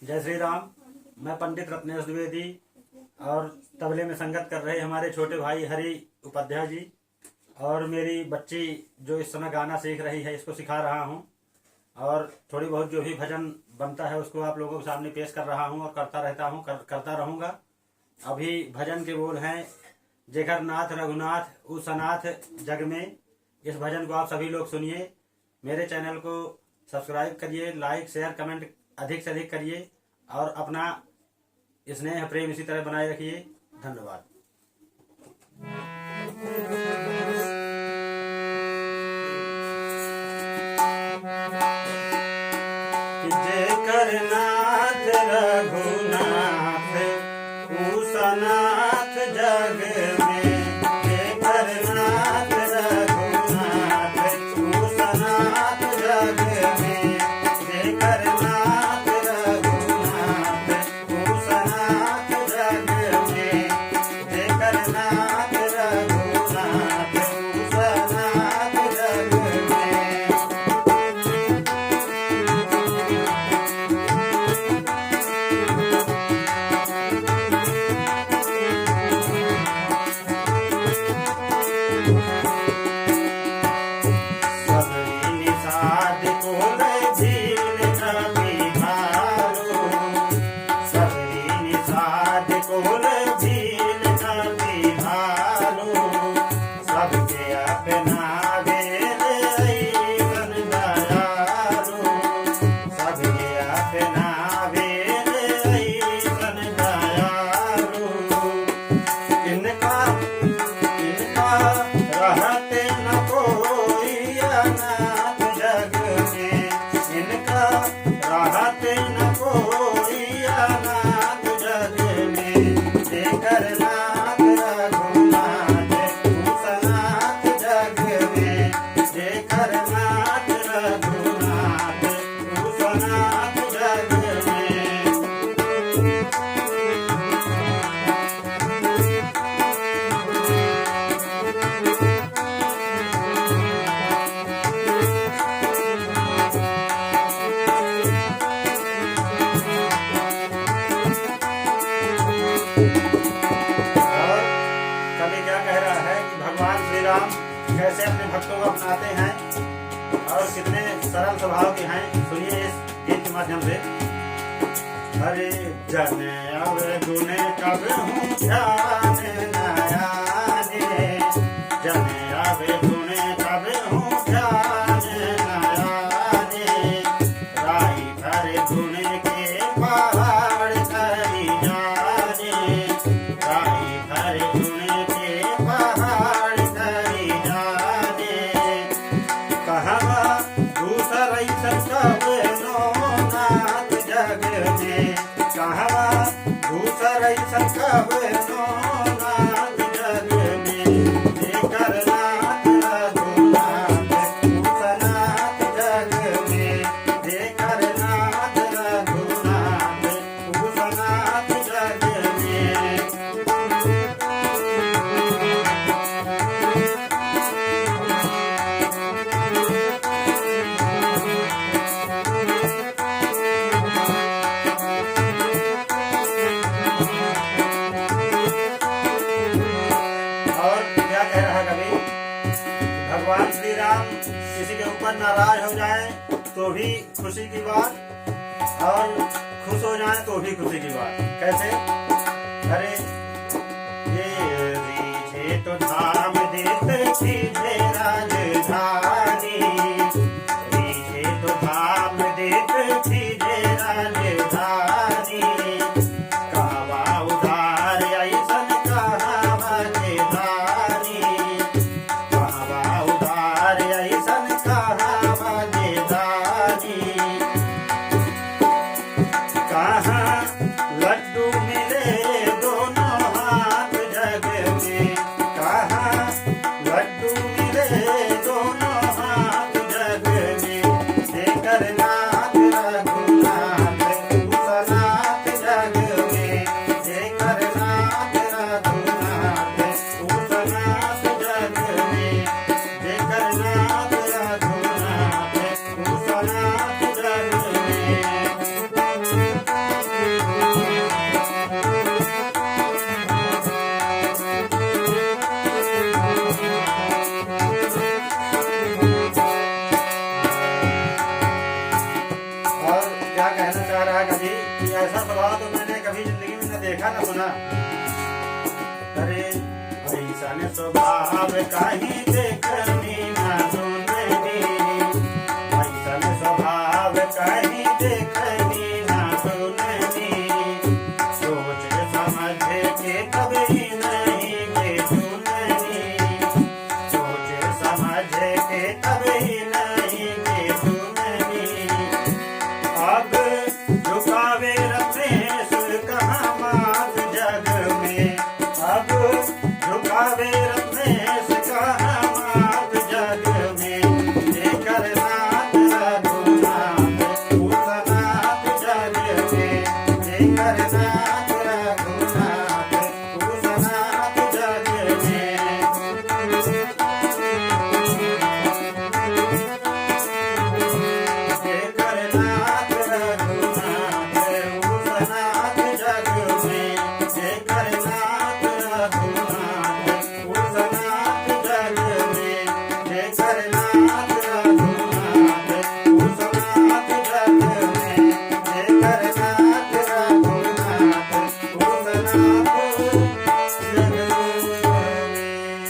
जय श्री राम। मैं पंडित रत्नेश द्विवेदी और तबले में संगत कर रहे हमारे छोटे भाई हरि उपाध्याय जी और मेरी बच्ची जो इस समय गाना सीख रही है, इसको सिखा रहा हूँ और थोड़ी बहुत जो भी भजन बनता है उसको आप लोगों के सामने पेश कर रहा हूँ और करता रहता हूँ, करता रहूँगा। अभी भजन के बोल हैं, जेकर नाथ रघुनाथ उस अनाथ जग में। इस भजन को आप सभी लोग सुनिए। मेरे चैनल को सब्सक्राइब करिए, लाइक शेयर कमेंट अधिक से अधिक करिए और अपना स्नेह प्रेम इसी तरह बनाए रखिए। धन्यवाद। जेकर नाथ रघुनाथ उस अनाथ जग में, जेकर नाथ रघुनाथ उस अनाथ जग में, जेकर नाथ रघुनाथ उस अनाथ जग में, जेकर नाथ रघुनाथ उस अनाथ जग में। रहते न कोई अनाथ जग में, इनका रहते न कोई अनाथ जग में, जेकर नाथ रघुनाथ उस अनाथ जग में, जेकर नाथ रघुनाथ उस अनाथ जग में। भगवान श्री राम कैसे अपने भक्तों को अपनाते हैं और कितने सरल स्वभाव के हैं, सुनिए इस गीत के माध्यम से। हरे जन अवगुण कब हूँ ध्यान नयाने, जन अवगुण कब हूँ ध्यान नयाने, राई भर गुण के पहाड़ तरी जाने, राई भर गुण के पहाड़ तरी जाने, कहवा दूसर सब नो नाथ जग में, कहवा दूसर सब नो नाथ जग में, जेकर नाथ रघुनाथ उस अनाथ जग में, जेकर नाथ रघुनाथ उस अनाथ जग में। भगवान श्री राम किसी के ऊपर नाराज हो जाए तो भी खुशी की बात और खुश हो जाए तो भी खुशी की बात। कैसे? अरे ये रीझे तो धाम देते सीधे राजधानी, रीझे तो धाम देते सीधे राजधानी, कहवा उधार ऐसन कहवा के धानी, ऐसन कहवा के धानी, कहाँ लड्डू मिले दोनों कहना चाह रहा कभी कि ऐसा स्वभाव तो मैंने कभी जिंदगी में न देखा न सुना। अरे ऐसा स्वभाव कहीं देखनी न सुननी, ऐसा स्वभाव कहीं देखनी न सुननी, सोच समझ के कभी नहीं के सुननी, सोच समझ के कभी नहीं के सुननी। अब झुकावे रत्नेश कहाँ मात जग में, अब झुकावे रत्नेश कहाँ मात जग में, जेकर नाथ रघुनाथ उस नाथ जग में, जेकर नाथ